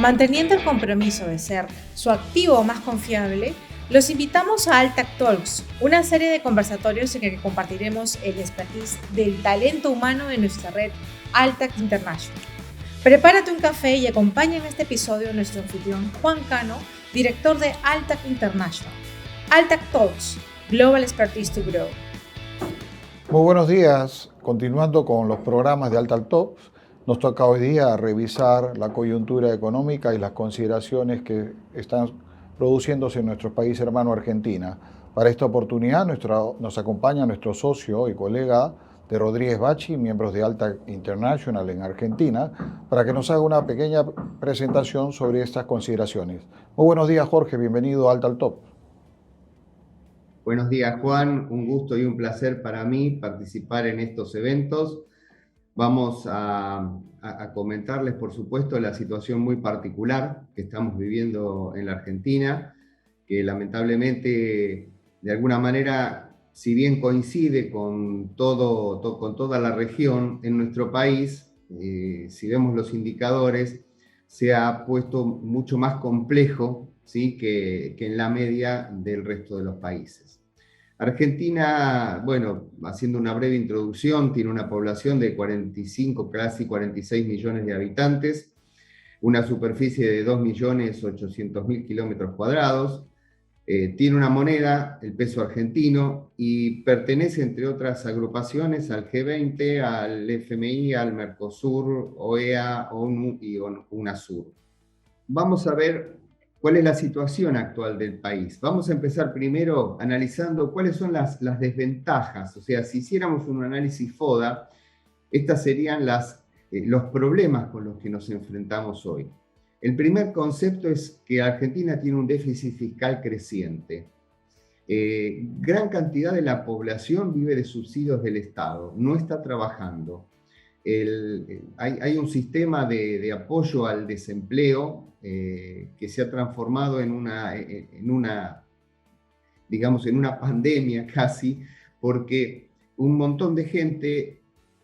Manteniendo el compromiso de ser su activo más confiable, los invitamos a Altac Talks, una serie de conversatorios en el que compartiremos el expertise del talento humano de nuestra red Altac International. Prepárate un café y acompaña en este episodio a nuestro anfitrión Juan Cano, director de Altac International. Altac Talks, Global Expertise to Grow. Muy buenos días. Continuando con los programas de Altac Talks, nos toca hoy día revisar la coyuntura económica y las consideraciones que están produciéndose en nuestro país hermano Argentina. Para esta oportunidad nos acompaña nuestro socio y colega de Rodríguez Bachi, miembros de Altac International en Argentina, para que nos haga una pequeña presentación sobre estas consideraciones. Muy buenos días, Jorge. Bienvenido a Altac Talks. Buenos días, Juan. Un gusto y un placer para mí participar en estos eventos. Vamos a comentarles, por supuesto, la situación muy particular que estamos viviendo en la Argentina, que lamentablemente, de alguna manera, si bien coincide con toda la región, en nuestro país, si vemos los indicadores, se ha puesto mucho más complejo, ¿sí?, que en la media del resto de los países. Argentina, bueno, haciendo una breve introducción, tiene una población de 45, casi 46 millones de habitantes, una superficie de 2.800.000 kilómetros cuadrados, tiene una moneda, el peso argentino, y pertenece, entre otras agrupaciones, al G20, al FMI, al Mercosur, OEA, ONU y UNASUR. Vamos a ver cuál es la situación actual del país. Vamos a empezar primero analizando cuáles son las desventajas. O sea, si hiciéramos un análisis FODA, estas serían los problemas con los que nos enfrentamos hoy. El primer concepto es que Argentina tiene un déficit fiscal creciente. Gran cantidad de la población vive de subsidios del Estado, no está trabajando. Hay un sistema de apoyo al desempleo que se ha transformado en una pandemia casi, porque un montón de gente,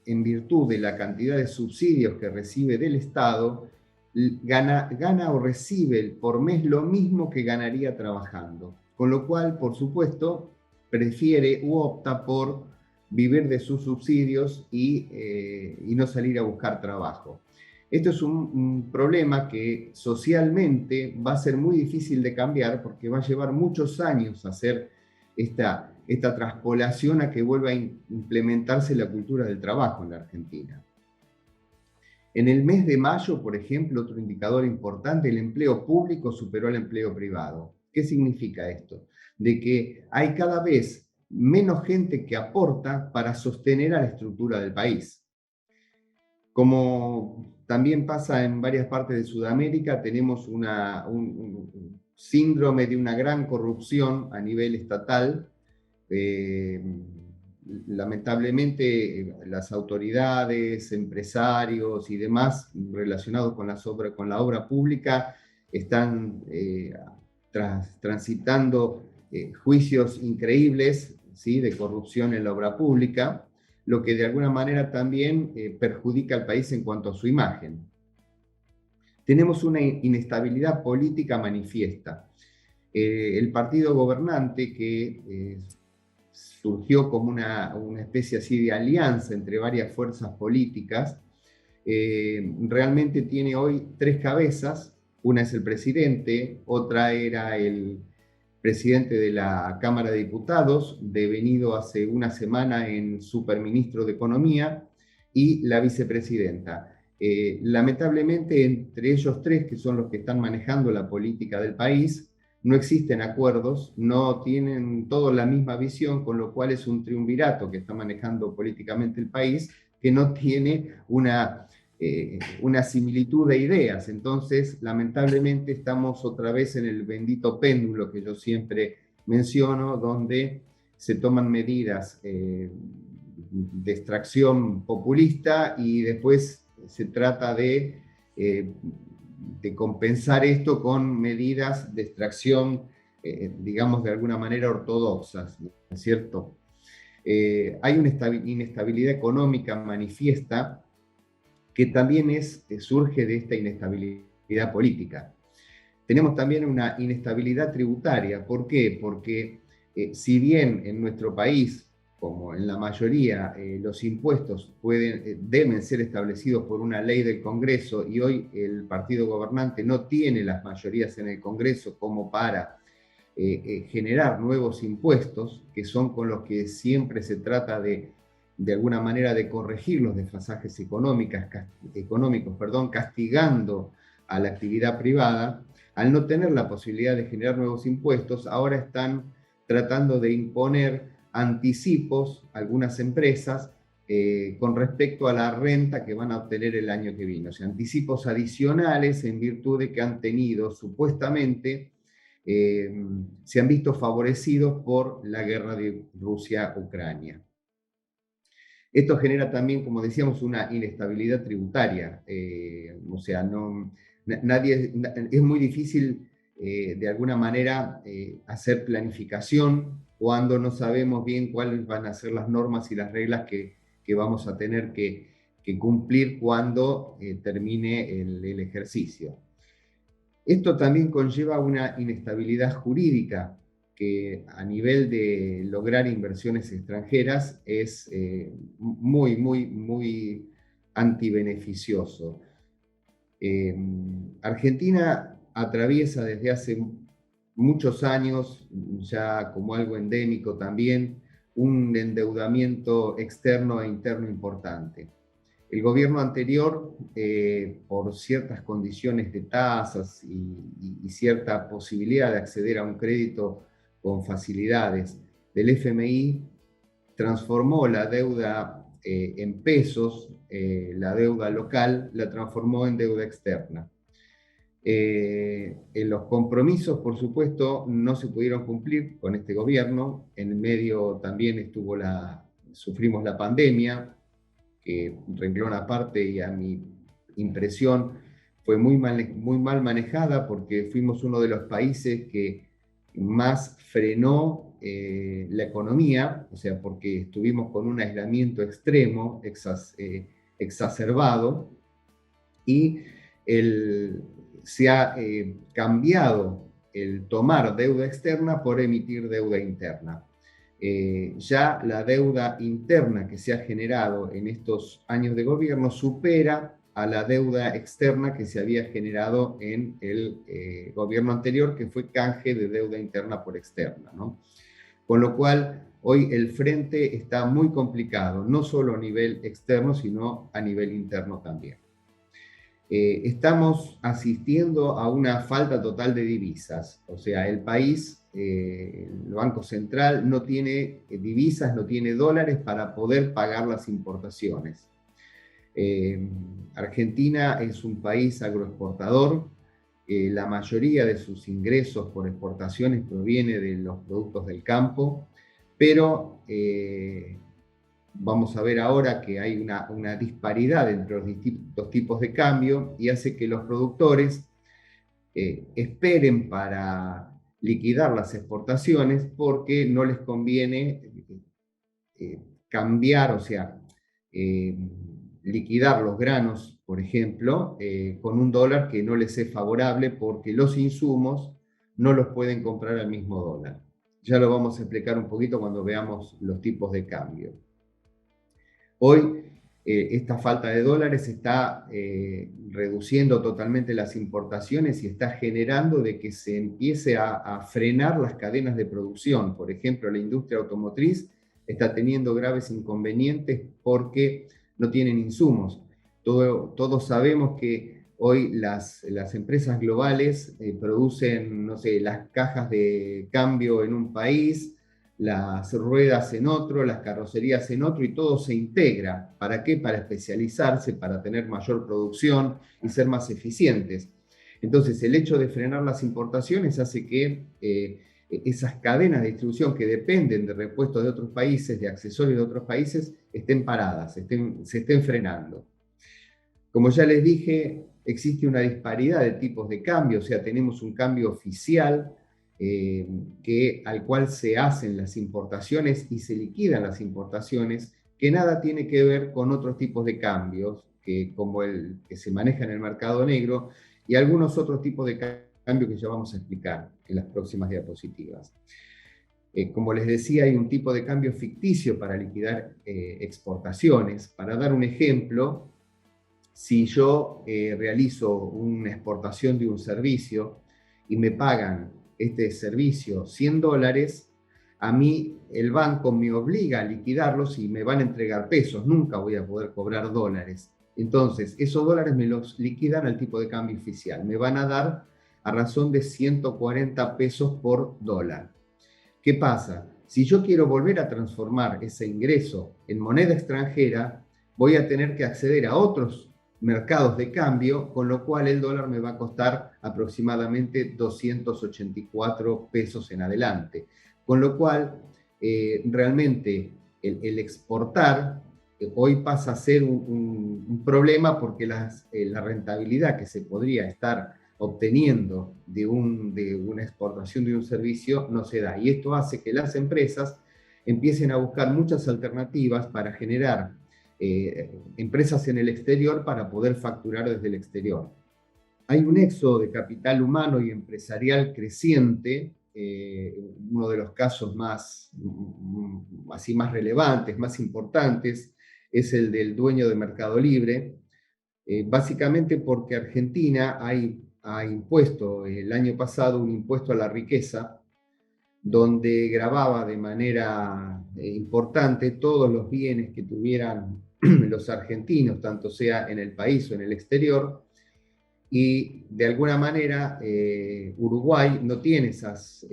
en virtud de la cantidad de subsidios que recibe del Estado, gana o recibe por mes lo mismo que ganaría trabajando. Con lo cual, por supuesto, prefiere u opta por vivir de sus subsidios y no salir a buscar trabajo. Esto es un problema que socialmente va a ser muy difícil de cambiar porque va a llevar muchos años hacer esta traspolación a que vuelva a implementarse la cultura del trabajo en la Argentina. En el mes de mayo, por ejemplo, otro indicador importante, el empleo público superó al empleo privado. ¿Qué significa esto? De que hay cada vez menos gente que aporta para sostener a la estructura del país. Como también pasa en varias partes de Sudamérica, tenemos un síndrome de una gran corrupción a nivel estatal. Lamentablemente, las autoridades, empresarios y demás relacionados con la obra pública están transitando juicios increíbles, ¿sí?, de corrupción en la obra pública, lo que de alguna manera también perjudica al país en cuanto a su imagen. Tenemos una inestabilidad política manifiesta. El partido gobernante, que surgió como una especie así de alianza entre varias fuerzas políticas, realmente tiene hoy tres cabezas. Una es el presidente, otra era el presidente de la Cámara de Diputados, devenido hace una semana en superministro de Economía, y la vicepresidenta. Lamentablemente, entre ellos tres, que son los que están manejando la política del país, no existen acuerdos, no tienen todos la misma visión, con lo cual es un triunvirato que está manejando políticamente el país, que no tiene una similitud de ideas. Entonces, lamentablemente, estamos otra vez en el bendito péndulo que yo siempre menciono, donde se toman medidas de extracción populista y después se trata de compensar esto con medidas de extracción, digamos, de alguna manera ortodoxas, ¿no es cierto? Hay una inestabilidad económica manifiesta que también surge de esta inestabilidad inestabilidad política. Tenemos también una inestabilidad tributaria. ¿Por qué? Porque si bien en nuestro país, como en la mayoría, los impuestos deben ser establecidos por una ley del Congreso, y hoy el partido gobernante no tiene las mayorías en el Congreso como para generar nuevos impuestos, que son con los que siempre se trata de alguna manera de corregir los desfasajes económicos, castigando a la actividad privada. Al no tener la posibilidad de generar nuevos impuestos, ahora están tratando de imponer anticipos a algunas empresas con respecto a la renta que van a obtener el año que viene. O sea, anticipos adicionales en virtud de que han tenido supuestamente se han visto favorecidos por la guerra de Rusia-Ucrania. Esto genera también, como decíamos, una inestabilidad tributaria. O sea, es muy difícil de alguna manera hacer planificación cuando no sabemos bien cuáles van a ser las normas y las reglas que vamos a tener que cumplir cuando termine el ejercicio. Esto también conlleva una inestabilidad jurídica que a nivel de lograr inversiones extranjeras es muy antibeneficioso. Argentina atraviesa desde hace muchos años, ya como algo endémico también, un endeudamiento externo e interno importante. El gobierno anterior, por ciertas condiciones de tasas y cierta posibilidad de acceder a un crédito con facilidades del FMI, transformó la deuda en pesos, la deuda local, la transformó en deuda externa. En los compromisos, por supuesto, no se pudieron cumplir con este gobierno. En el medio también sufrimos la pandemia, que renglón aparte y a mi impresión fue muy mal manejada, porque fuimos uno de los países que más frenó la economía, o sea, porque estuvimos con un aislamiento extremo, exacerbado, y se ha cambiado el tomar deuda externa por emitir deuda interna. Ya la deuda interna que se ha generado en estos años de gobierno supera a la deuda externa que se había generado en el gobierno anterior, que fue canje de deuda interna por externa, ¿no? Con lo cual, hoy el frente está muy complicado, no solo a nivel externo, sino a nivel interno también. Estamos asistiendo a una falta total de divisas, o sea, el país, el Banco Central no tiene divisas, no tiene dólares para poder pagar las importaciones. Argentina es un país agroexportador, la mayoría de sus ingresos por exportaciones proviene de los productos del campo, pero vamos a ver ahora que hay una disparidad entre los distintos tipos de cambio y hace que los productores esperen para liquidar las exportaciones porque no les conviene cambiar, o sea, liquidar los granos, por ejemplo, con un dólar que no les es favorable porque los insumos no los pueden comprar al mismo dólar. Ya lo vamos a explicar un poquito cuando veamos los tipos de cambio. Hoy esta falta de dólares está reduciendo totalmente las importaciones y está generando de que se empiece a frenar las cadenas de producción. Por ejemplo, la industria automotriz está teniendo graves inconvenientes porque no tienen insumos. Todos sabemos que hoy las empresas globales producen, no sé, las cajas de cambio en un país, las ruedas en otro, las carrocerías en otro, y todo se integra. ¿Para qué? Para especializarse, para tener mayor producción y ser más eficientes. Entonces, el hecho de frenar las importaciones hace que esas cadenas de distribución que dependen de repuestos de otros países, de accesorios de otros países, estén paradas, se estén frenando. Como ya les dije, existe una disparidad de tipos de cambio, o sea, tenemos un cambio oficial al cual se hacen las importaciones y se liquidan las importaciones, que nada tiene que ver con otros tipos de cambios, como el que se maneja en el mercado negro, y algunos otros tipos de cambio que ya vamos a explicar en las próximas diapositivas. Como les decía, hay un tipo de cambio ficticio para liquidar exportaciones. Para dar un ejemplo, si yo realizo una exportación de un servicio y me pagan este servicio $100, a mí el banco me obliga a liquidarlos y me van a entregar pesos, nunca voy a poder cobrar dólares. Entonces, esos dólares me los liquidan al tipo de cambio oficial. Me van a dar a razón de 140 pesos por dólar. ¿Qué pasa? Si yo quiero volver a transformar ese ingreso en moneda extranjera, voy a tener que acceder a otros mercados de cambio, con lo cual el dólar me va a costar aproximadamente 284 pesos en adelante. Con lo cual, realmente el exportar hoy pasa a ser un problema porque la rentabilidad que se podría estar obteniendo de una exportación de un servicio no se da. Y esto hace que las empresas empiecen a buscar muchas alternativas para generar empresas en el exterior para poder facturar desde el exterior. Hay un éxodo de capital humano y empresarial creciente. Uno de los casos más relevantes, más importantes, es el del dueño de Mercado Libre, básicamente porque Argentina ha impuesto el año pasado un impuesto a la riqueza, donde gravaba de manera importante todos los bienes que tuvieran los argentinos, tanto sea en el país o en el exterior, y de alguna manera Uruguay no tiene esas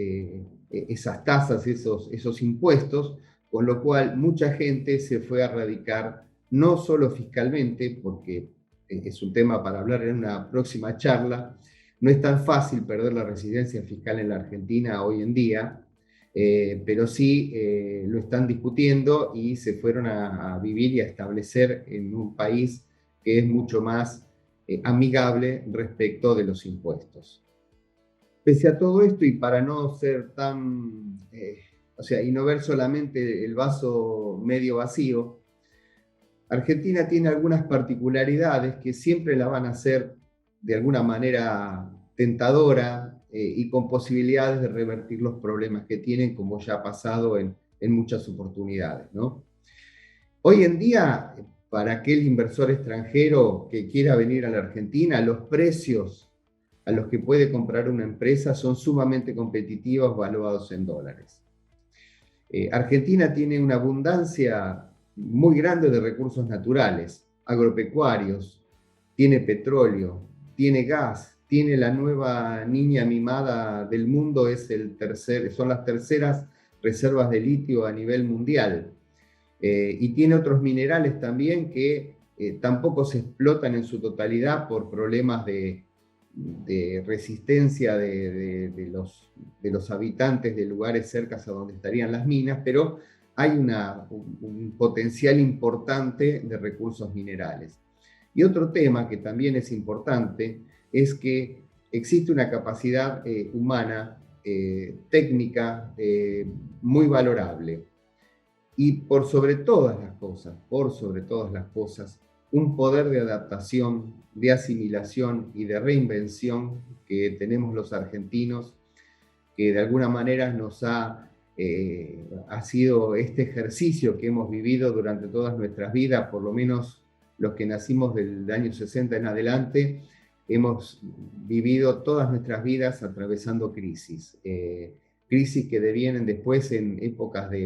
tasas, esos impuestos, con lo cual mucha gente se fue a radicar, no solo fiscalmente, porque es un tema para hablar en una próxima charla. No es tan fácil perder la residencia fiscal en la Argentina hoy en día, pero sí lo están discutiendo y se fueron a vivir y a establecer en un país que es mucho más amigable respecto de los impuestos. Pese a todo esto, y para no ser tan, y no ver solamente el vaso medio vacío, Argentina tiene algunas particularidades que siempre la van a hacer de alguna manera tentadora y con posibilidades de revertir los problemas que tienen, como ya ha pasado en muchas oportunidades, ¿no? Hoy en día, para aquel inversor extranjero que quiera venir a la Argentina, los precios a los que puede comprar una empresa son sumamente competitivos, valuados en dólares. Argentina tiene una abundancia muy grande de recursos naturales, agropecuarios, tiene petróleo, tiene gas, tiene la nueva niña mimada del mundo, son las terceras reservas de litio a nivel mundial. Y tiene otros minerales también que tampoco se explotan en su totalidad por problemas de resistencia de los habitantes de lugares cercanos a donde estarían las minas, pero hay un potencial importante de recursos minerales. Y otro tema que también es importante es que existe una capacidad humana, técnica, muy valorable. Y por sobre todas las cosas, un poder de adaptación, de asimilación y de reinvención que tenemos los argentinos, que de alguna manera ha sido este ejercicio que hemos vivido durante todas nuestras vidas, por lo menos los que nacimos del año 60 en adelante, hemos vivido todas nuestras vidas atravesando crisis. Crisis que devienen después en épocas de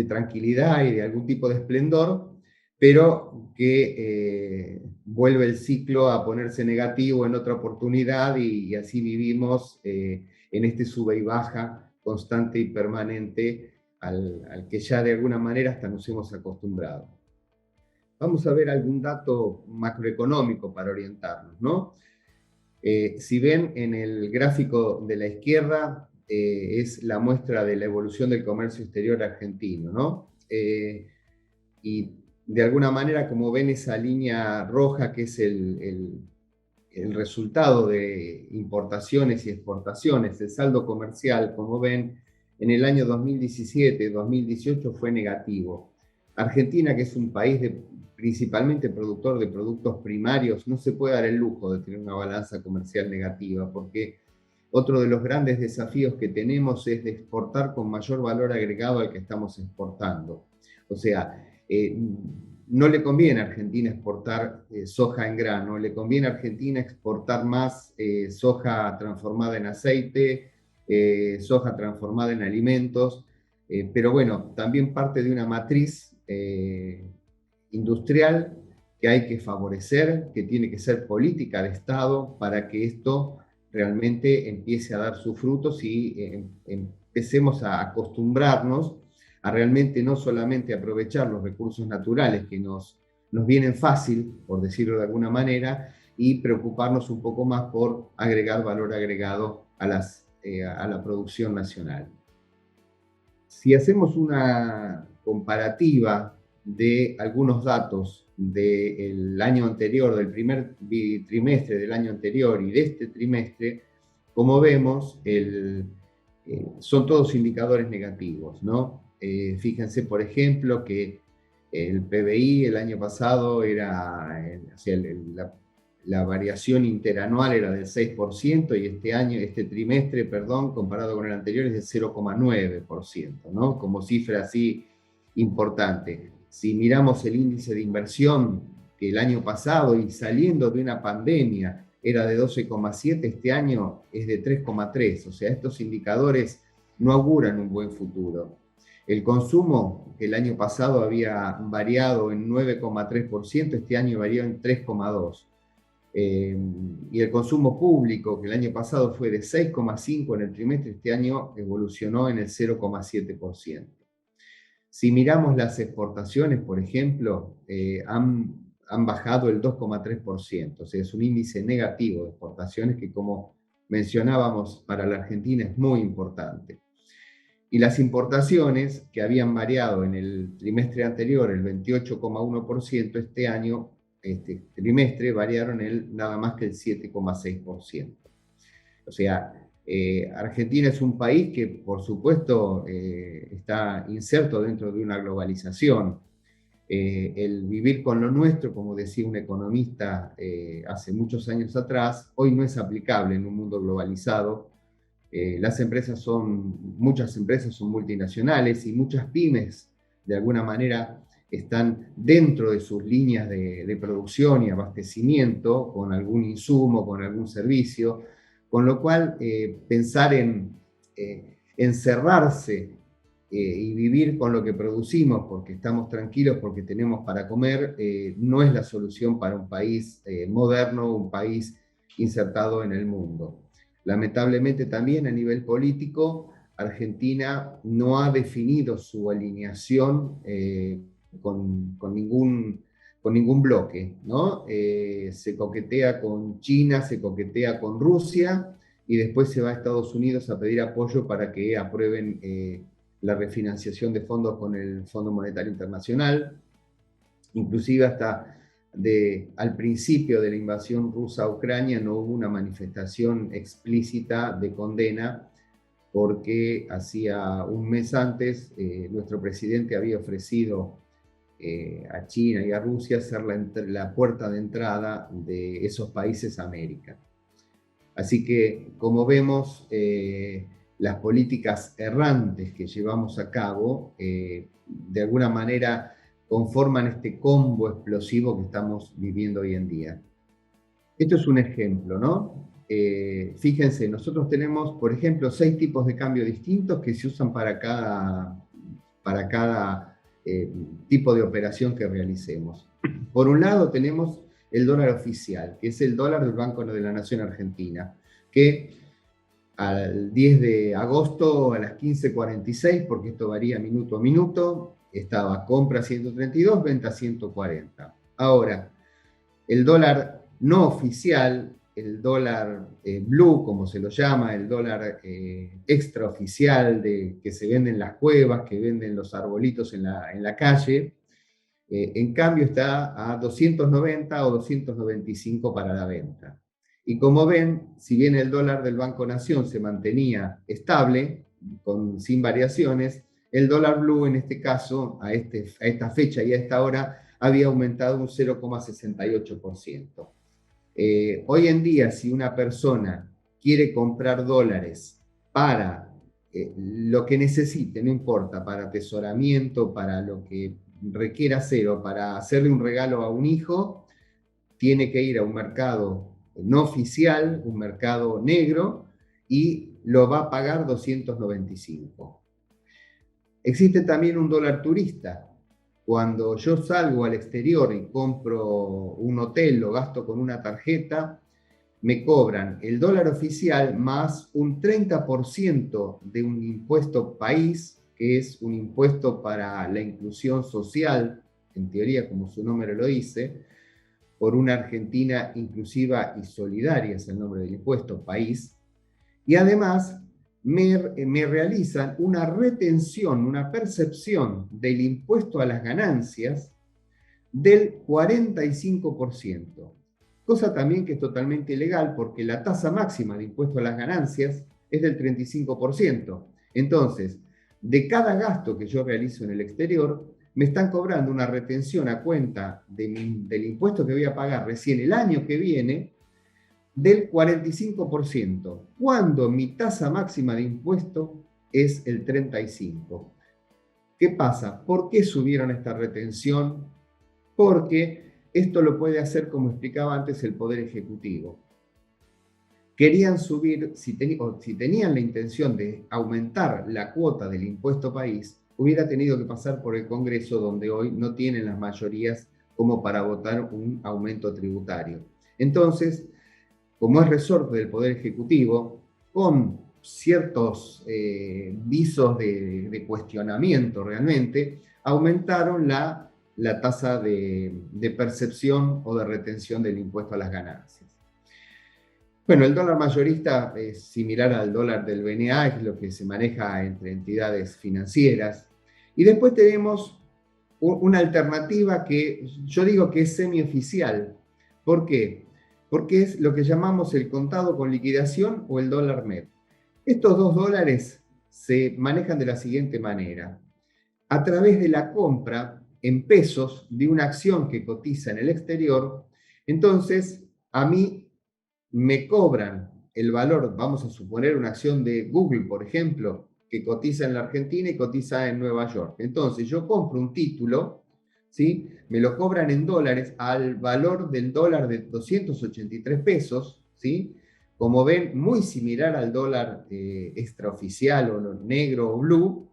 tranquilidad y de algún tipo de esplendor, pero que vuelve el ciclo a ponerse negativo en otra oportunidad y así vivimos en este sube y baja constante y permanente al que ya de alguna manera hasta nos hemos acostumbrado. Vamos a ver algún dato macroeconómico para orientarnos, ¿no? Si ven en el gráfico de la izquierda, es la muestra de la evolución del comercio exterior argentino, ¿no? Y de alguna manera, como ven esa línea roja que es el resultado de importaciones y exportaciones, el saldo comercial, como ven, en el año 2017-2018 fue negativo. Argentina, que es un país principalmente productor de productos primarios, no se puede dar el lujo de tener una balanza comercial negativa, porque otro de los grandes desafíos que tenemos es de exportar con mayor valor agregado al que estamos exportando. O sea, no le conviene a Argentina exportar soja en grano, le conviene a Argentina exportar más soja transformada en aceite, soja transformada en alimentos, pero bueno, también parte de una matriz industrial que hay que favorecer, que tiene que ser política de Estado para que esto realmente empiece a dar sus frutos y empecemos a acostumbrarnos a realmente no solamente aprovechar los recursos naturales que nos vienen fácil, por decirlo de alguna manera, y preocuparnos un poco más por agregar valor agregado a la producción nacional. Si hacemos una comparativa de algunos datos del año anterior, del primer trimestre del año anterior y de este trimestre, como vemos, son todos indicadores negativos, ¿no? Fíjense, por ejemplo, que el PBI el año pasado era, la variación interanual era del 6% y este trimestre, perdón, comparado con el anterior es del 0,9%, ¿no? Como cifra así importante. Si miramos el índice de inversión, que el año pasado y saliendo de una pandemia era de 12,7, este año es de 3,3. O sea, estos indicadores no auguran un buen futuro. El consumo, que el año pasado había variado en 9,3%, este año varió en 3,2%. Y el consumo público, que el año pasado fue de 6,5 en el trimestre, este año evolucionó en el 0,7%. Si miramos las exportaciones, por ejemplo, han bajado el 2,3%, o sea, es un índice negativo de exportaciones que, como mencionábamos, para la Argentina es muy importante. Y las importaciones, que habían variado en el trimestre anterior el 28,1%, este año, este trimestre, variaron nada más que el 7,6%. O sea, Argentina es un país que, por supuesto, está inserto dentro de una globalización. El vivir con lo nuestro, como decía un economista hace muchos años atrás, hoy no es aplicable en un mundo globalizado. Muchas empresas son multinacionales y muchas pymes, de alguna manera, están dentro de sus líneas de producción y abastecimiento con algún insumo, con algún servicio, con lo cual pensar en encerrarse y vivir con lo que producimos porque estamos tranquilos, porque tenemos para comer, no es la solución para un país moderno, un país insertado en el mundo. Lamentablemente también a nivel político, Argentina no ha definido su alineación con ningún bloque, ¿no? Se coquetea con China, se coquetea con Rusia y después se va a Estados Unidos a pedir apoyo para que aprueben la refinanciación de fondos con el Fondo Monetario Internacional. Inclusive hasta al principio de la invasión rusa a Ucrania no hubo una manifestación explícita de condena, porque hacía un mes antes nuestro presidente había ofrecido a China y a Rusia ser la puerta de entrada de esos países a América. Así que, como vemos, las políticas errantes que llevamos a cabo, de alguna manera, conforman este combo explosivo que estamos viviendo hoy en día. Esto es un ejemplo, ¿no? Fíjense, nosotros tenemos, por ejemplo, 6 tipos de cambio distintos que se usan para cada tipo de operación que realicemos. Por un lado tenemos el dólar oficial, que es el dólar del Banco de la Nación Argentina, que al 10 de agosto a las 15:46, porque esto varía minuto a minuto, estaba compra 132, venta 140. Ahora, el dólar no oficial, el dólar blue, como se lo llama, el dólar extraoficial que se vende en las cuevas, que venden los arbolitos en la calle, en cambio está a 290 o 295 para la venta. Y como ven, si bien el dólar del Banco Nación se mantenía estable, sin variaciones, el dólar blue en este caso, a esta fecha y a esta hora, había aumentado un 0,68%. Hoy en día, si una persona quiere comprar dólares para lo que necesite, no importa, para atesoramiento, para lo que requiera hacer o para hacerle un regalo a un hijo, tiene que ir a un mercado no oficial, un mercado negro, y lo va a pagar 295. Existe también un dólar turista. Cuando yo salgo al exterior y compro un hotel, lo gasto con una tarjeta, me cobran el dólar oficial más un 30% de un impuesto país, que es un impuesto para la inclusión social, en teoría, como su nombre lo dice, por una Argentina inclusiva y solidaria, es el nombre del impuesto, país. Y además me realizan una retención, una percepción del impuesto a las ganancias del 45%. Cosa también que es totalmente ilegal porque la tasa máxima de impuesto a las ganancias es del 35%. Entonces, de cada gasto que yo realizo en el exterior, me están cobrando una retención a cuenta del impuesto que voy a pagar recién el año que viene del 45%, cuando mi tasa máxima de impuesto es el 35%. ¿Qué pasa? ¿Por qué subieron esta retención? Porque esto lo puede hacer, como explicaba antes, el Poder Ejecutivo. Querían subir, si tenían la intención de aumentar la cuota del impuesto país, hubiera tenido que pasar por el Congreso, donde hoy no tienen las mayorías como para votar un aumento tributario. Entonces, como es resorte del Poder Ejecutivo, con ciertos visos de cuestionamiento realmente, aumentaron la tasa de percepción o de retención del impuesto a las ganancias. Bueno, el dólar mayorista es similar al dólar del BNA, es lo que se maneja entre entidades financieras. Y después tenemos una alternativa que yo digo que es semioficial. ¿Por qué? Porque es lo que llamamos el contado con liquidación o el dólar MEP. Estos dos dólares se manejan de la siguiente manera. A través de la compra en pesos de una acción que cotiza en el exterior, entonces a mí me cobran el valor, vamos a suponer una acción de Google, por ejemplo, que cotiza en la Argentina y cotiza en Nueva York. Entonces yo compro un título, ¿sí? Me lo cobran en dólares al valor del dólar de 283 pesos, ¿sí? Como ven, muy similar al dólar extraoficial o negro o blue.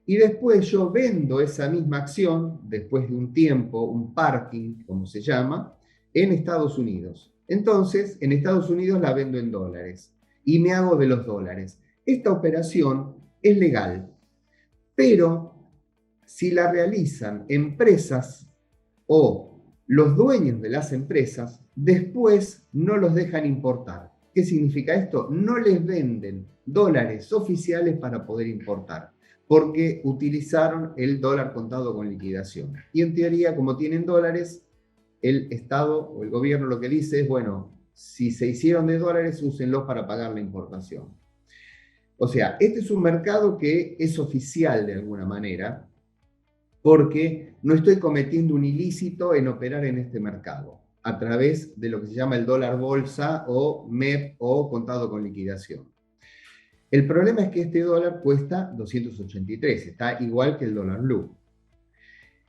Y después yo vendo esa misma acción, después de un tiempo, un parking, como se llama, en Estados Unidos. Entonces, en Estados Unidos la vendo en dólares y me hago de los dólares. Esta operación es legal, pero si la realizan empresas o los dueños de las empresas, después no los dejan importar. ¿Qué significa esto? No les venden dólares oficiales para poder importar, porque utilizaron el dólar contado con liquidación. Y en teoría, como tienen dólares, el Estado o el gobierno lo que dice es, bueno, si se hicieron de dólares, úsenlos para pagar la importación. O sea, este es un mercado que es oficial de alguna manera, porque no estoy cometiendo un ilícito en operar en este mercado, a través de lo que se llama el dólar bolsa o MEP o contado con liquidación. El problema es que este dólar cuesta 283, está igual que el dólar blue.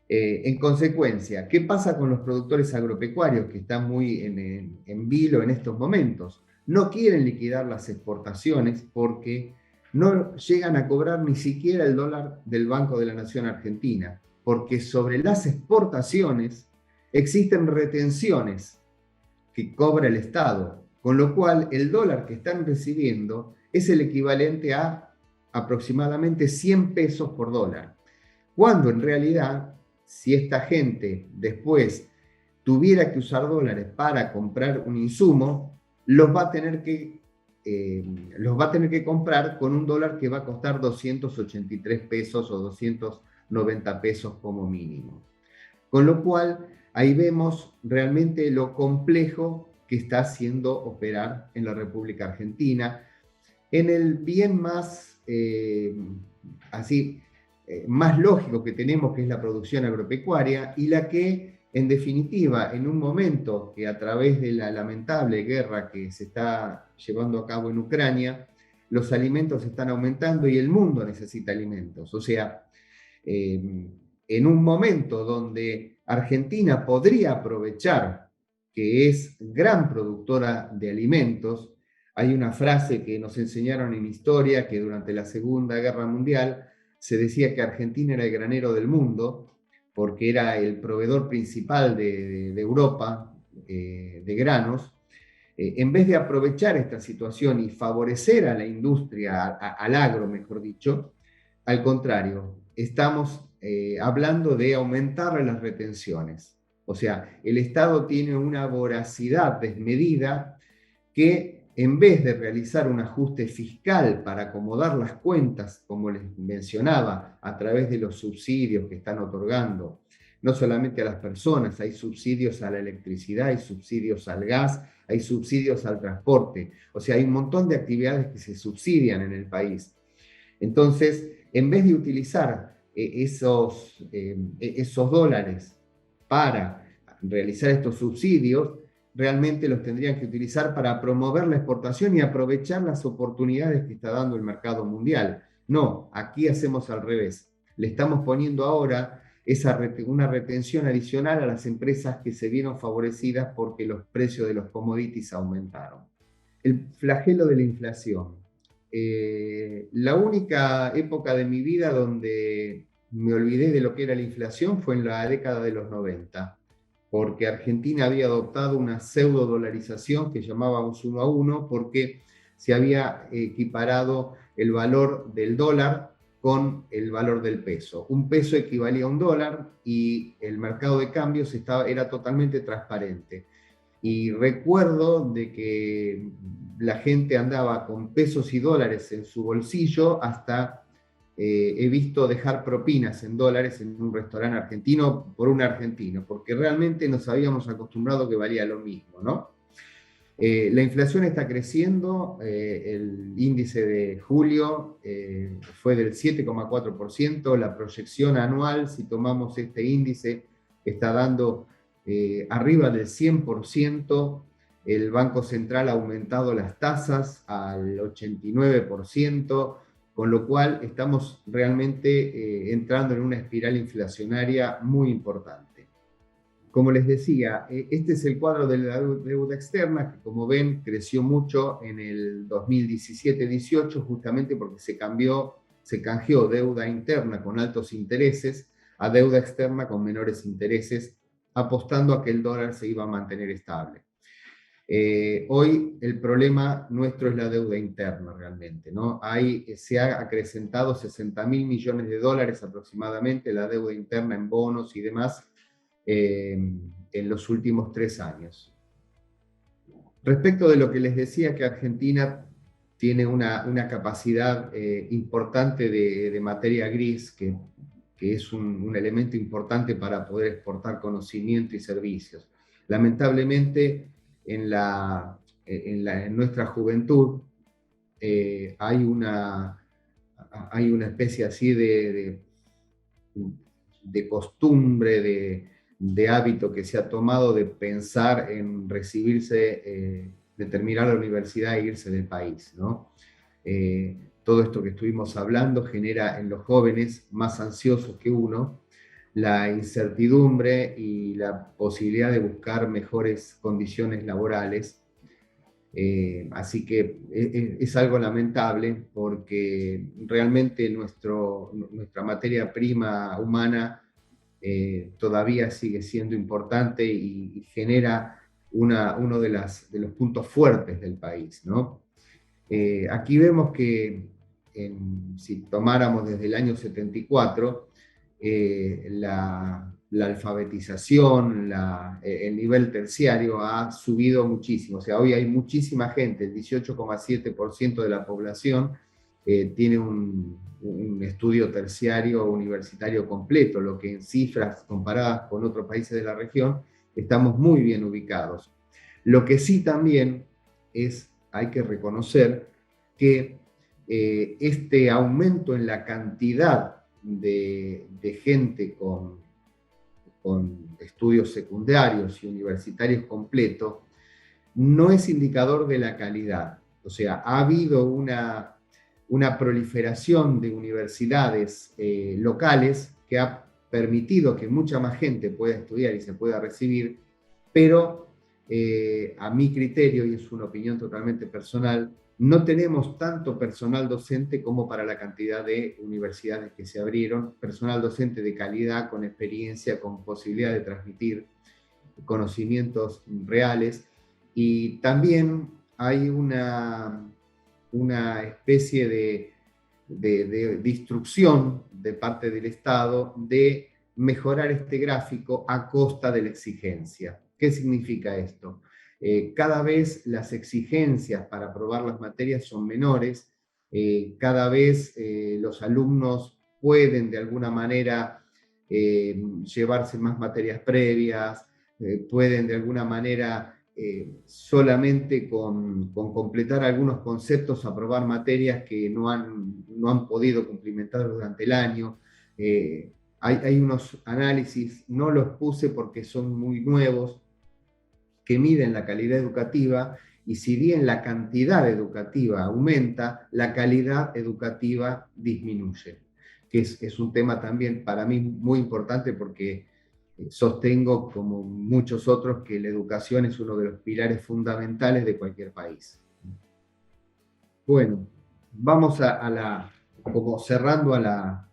En consecuencia, ¿qué pasa con los productores agropecuarios que están muy en vilo en estos momentos? No quieren liquidar las exportaciones porque no llegan a cobrar ni siquiera el dólar del Banco de la Nación Argentina, porque sobre las exportaciones existen retenciones que cobra el Estado, con lo cual el dólar que están recibiendo es el equivalente a aproximadamente 100 pesos por dólar, cuando en realidad, si esta gente después tuviera que usar dólares para comprar un insumo, los va a tener que comprar con un dólar que va a costar 283 pesos o 290 pesos como mínimo. Con lo cual, ahí vemos realmente lo complejo que está haciendo operar en la República Argentina. En el bien más, así, más lógico que tenemos, que es la producción agropecuaria, y la que, en definitiva, en un momento que a través de la lamentable guerra que se está llevando a cabo en Ucrania, los alimentos están aumentando y el mundo necesita alimentos. O sea, en un momento donde Argentina podría aprovechar que es gran productora de alimentos, hay una frase que nos enseñaron en historia, que durante la Segunda Guerra Mundial se decía que Argentina era el granero del mundo, porque era el proveedor principal de Europa de granos. En vez de aprovechar esta situación y favorecer a la industria, al agro, mejor dicho, al contrario, estamos hablando de aumentar las retenciones. O sea, el Estado tiene una voracidad desmedida que, en vez de realizar un ajuste fiscal para acomodar las cuentas, como les mencionaba, a través de los subsidios que están otorgando, no solamente a las personas, hay subsidios a la electricidad, hay subsidios al gas, hay subsidios al transporte. O sea, hay un montón de actividades que se subsidian en el país. Entonces, en vez de utilizar esos dólares para realizar estos subsidios, realmente los tendrían que utilizar para promover la exportación y aprovechar las oportunidades que está dando el mercado mundial. No, aquí hacemos al revés. Le estamos poniendo ahora una retención adicional a las empresas que se vieron favorecidas porque los precios de los commodities aumentaron. El flagelo de la inflación. La única época de mi vida donde me olvidé de lo que era la inflación fue en la década de los 90, porque Argentina había adoptado una pseudo dolarización que llamábamos 1 a 1, porque se había equiparado el valor del dólar con el valor del peso. Un peso equivalía a un dólar y el mercado de cambios era totalmente transparente. Y recuerdo de que la gente andaba con pesos y dólares en su bolsillo, hasta he visto dejar propinas en dólares en un restaurante argentino por un argentino, porque realmente nos habíamos acostumbrado que valía lo mismo, ¿no? La inflación está creciendo, el índice de julio fue del 7,4%, la proyección anual, si tomamos este índice, está dando arriba del 100%, el Banco Central ha aumentado las tasas al 89%, con lo cual estamos realmente entrando en una espiral inflacionaria muy importante. Como les decía, este es el cuadro de la deuda externa, que como ven creció mucho en el 2017-18, justamente porque se canjeó deuda interna con altos intereses a deuda externa con menores intereses, apostando a que el dólar se iba a mantener estable. Hoy el problema nuestro es la deuda interna realmente, ¿no? Se ha acrecentado 60.000 millones de dólares aproximadamente la deuda interna en bonos y demás en los últimos 3 años. Respecto de lo que les decía, que Argentina tiene una capacidad importante de materia gris, que es un elemento importante para poder exportar conocimiento y servicios. Lamentablemente, en nuestra juventud hay una especie así de costumbre, de hábito que se ha tomado de pensar en recibirse, de terminar la universidad e irse del país, ¿no? Todo esto que estuvimos hablando genera en los jóvenes más ansiosos que uno la incertidumbre y la posibilidad de buscar mejores condiciones laborales. Así que es algo lamentable, porque realmente nuestra materia prima humana todavía sigue siendo importante y genera uno de los puntos fuertes del país, ¿no? Aquí vemos que si tomáramos desde el año 74, la alfabetización, el nivel terciario ha subido muchísimo. O sea, hoy hay muchísima gente, el 18,7% de la población tiene un estudio terciario o universitario completo, lo que en cifras comparadas con otros países de la región estamos muy bien ubicados. Lo que sí también hay que reconocer que este aumento en la cantidad de gente con estudios secundarios y universitarios completos no es indicador de la calidad. O sea, ha habido una proliferación de universidades locales que ha permitido que mucha más gente pueda estudiar y se pueda recibir, pero a mi criterio, y es una opinión totalmente personal, no tenemos tanto personal docente como para la cantidad de universidades que se abrieron, personal docente de calidad, con experiencia, con posibilidad de transmitir conocimientos reales, y también hay una especie de instrucción de parte del Estado de mejorar este gráfico a costa de la exigencia. ¿Qué significa esto? Cada vez las exigencias para aprobar las materias son menores, cada vez los alumnos pueden de alguna manera llevarse más materias previas, pueden de alguna manera solamente con completar algunos conceptos aprobar materias que no han podido cumplimentar durante el año. Hay unos análisis, no los puse porque son muy nuevos, que miden la calidad educativa, y si bien la cantidad educativa aumenta, la calidad educativa disminuye, que es un tema también para mí muy importante, porque sostengo, como muchos otros, que la educación es uno de los pilares fundamentales de cualquier país. Bueno, vamos como cerrando a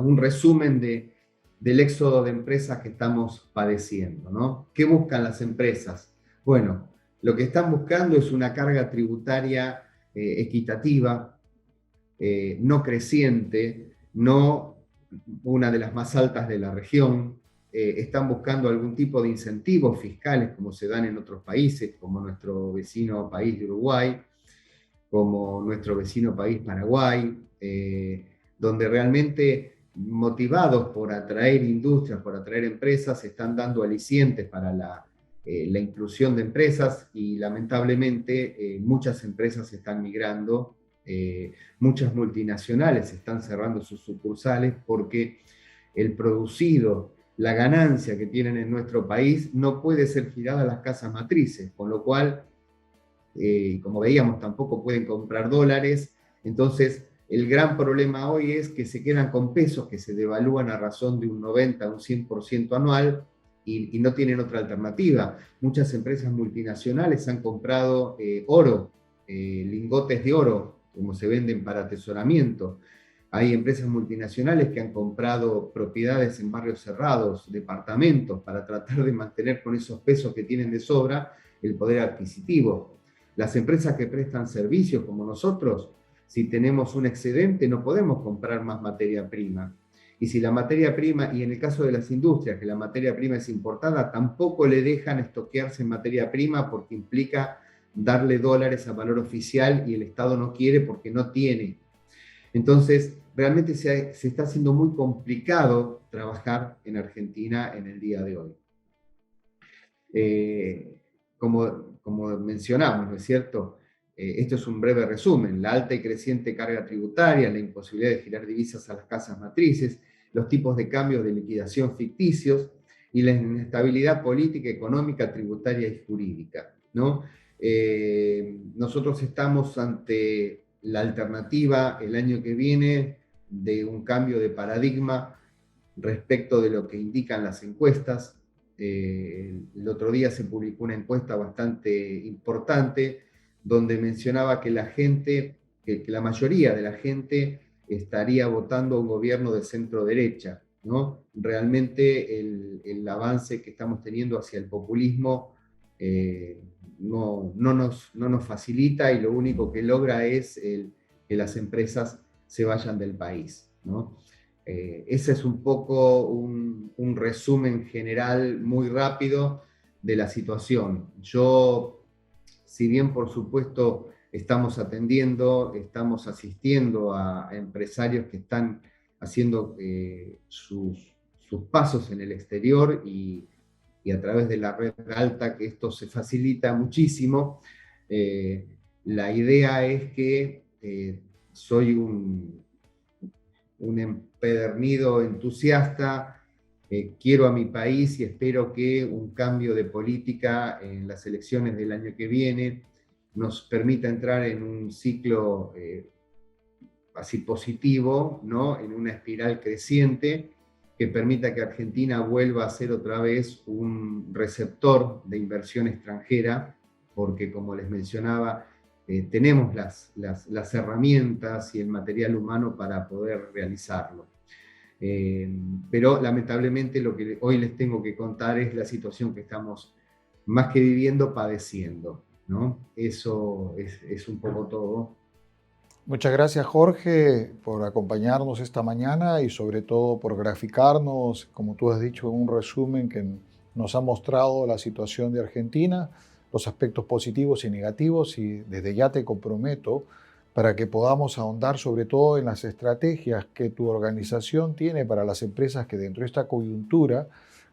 un resumen del éxodo de empresas que estamos padeciendo, ¿no? ¿Qué buscan las empresas? Bueno, lo que están buscando es una carga tributaria equitativa, no creciente, no una de las más altas de la región. Están buscando algún tipo de incentivos fiscales, como se dan en otros países, como nuestro vecino país de Uruguay, como nuestro vecino país Paraguay, donde realmente, motivados por atraer industrias, por atraer empresas, se están dando alicientes para la inclusión de empresas, y lamentablemente muchas empresas están migrando, muchas multinacionales están cerrando sus sucursales porque el producido, la ganancia que tienen en nuestro país no puede ser girada a las casas matrices, con lo cual, como veíamos, tampoco pueden comprar dólares. Entonces, el gran problema hoy es que se quedan con pesos que se devalúan a razón de un 90, un 100% anual, y no tienen otra alternativa. Muchas empresas multinacionales han comprado oro, lingotes de oro, como se venden para atesoramiento. Hay empresas multinacionales que han comprado propiedades en barrios cerrados, departamentos, para tratar de mantener con esos pesos que tienen de sobra el poder adquisitivo. Las empresas que prestan servicios como nosotros, si tenemos un excedente, no podemos comprar más materia prima. Y si la materia prima, y en el caso de las industrias, que la materia prima es importada, tampoco le dejan estoquearse en materia prima, porque implica darle dólares a valor oficial, y el Estado no quiere porque no tiene. Entonces, realmente se está haciendo muy complicado trabajar en Argentina en el día de hoy. Como mencionamos, ¿no es cierto? Esto es un breve resumen: la alta y creciente carga tributaria, la imposibilidad de girar divisas a las casas matrices, los tipos de cambios de liquidación ficticios y la inestabilidad política, económica, tributaria y jurídica, ¿no? Nosotros estamos ante la alternativa el año que viene de un cambio de paradigma respecto de lo que indican las encuestas. El otro día se publicó una encuesta bastante importante donde mencionaba que que la mayoría de la gente estaría votando a un gobierno de centro derecha, ¿no? Realmente el avance que estamos teniendo hacia el populismo no nos facilita, y lo único que logra es que las empresas se vayan del país, ¿no? Ese es un poco un resumen general muy rápido de la situación. Yo, si bien por supuesto estamos asistiendo a empresarios que están haciendo sus pasos en el exterior, y a través de la red alta, que esto se facilita muchísimo, la idea es que soy un empedernido entusiasta. Quiero a mi país y espero que un cambio de política en las elecciones del año que viene nos permita entrar en un ciclo así positivo, ¿no? En una espiral creciente que permita que Argentina vuelva a ser otra vez un receptor de inversión extranjera, porque como les mencionaba, tenemos las herramientas y el material humano para poder realizarlo. Pero lamentablemente lo que hoy les tengo que contar es la situación que estamos más que viviendo, padeciendo, ¿no? Eso es un poco todo. Muchas gracias, Jorge, por acompañarnos esta mañana y sobre todo por graficarnos, como tú has dicho, un resumen que nos ha mostrado la situación de Argentina, los aspectos positivos y negativos, y desde ya te comprometo para que podamos ahondar sobre todo en las estrategias que tu organización tiene para las empresas que dentro de esta coyuntura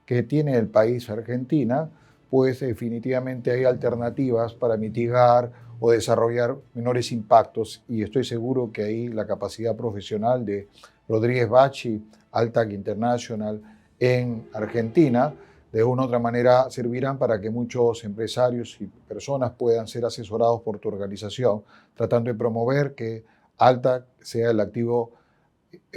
que tiene el país Argentina, pues definitivamente hay alternativas para mitigar o desarrollar menores impactos, y estoy seguro que ahí la capacidad profesional de Rodríguez Bachi, Altac International en Argentina, de una u otra manera servirán para que muchos empresarios y personas puedan ser asesorados por tu organización, tratando de promover que Altac sea el activo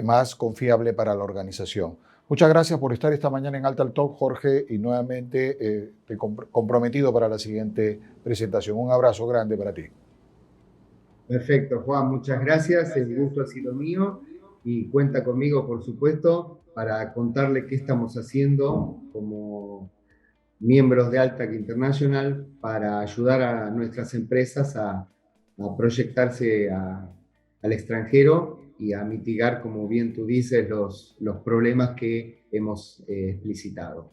más confiable para la organización. Muchas gracias por estar esta mañana en Altal Talk, Jorge, y nuevamente comprometido para la siguiente presentación. Un abrazo grande para ti. Perfecto, Juan, muchas gracias. El gusto ha sido mío y cuenta conmigo, por supuesto, para contarle qué estamos haciendo como miembros de Altac International para ayudar a nuestras empresas a proyectarse al extranjero y a mitigar, como bien tú dices, los problemas que hemos explicitado.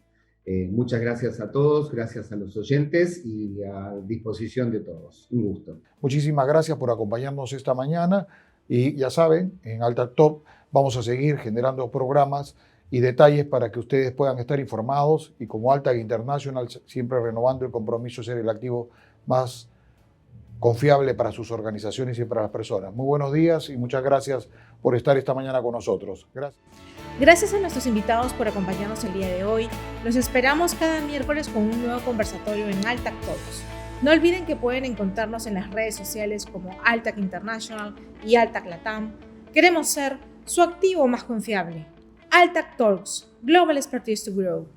Muchas gracias a todos, gracias a los oyentes y a disposición de todos. Un gusto. Muchísimas gracias por acompañarnos esta mañana y ya saben, en Altac Top vamos a seguir generando programas y detalles para que ustedes puedan estar informados, y como Altac International siempre renovando el compromiso de ser el activo más confiable para sus organizaciones y para las personas. Muy buenos días y muchas gracias por estar esta mañana con nosotros. Gracias. Gracias a nuestros invitados por acompañarnos el día de hoy. Los esperamos cada miércoles con un nuevo conversatorio en Altac Talks. No olviden que pueden encontrarnos en las redes sociales como Altac International y Altac Latam. Queremos ser su activo más confiable. Altac Talks, Global Expertise to Grow.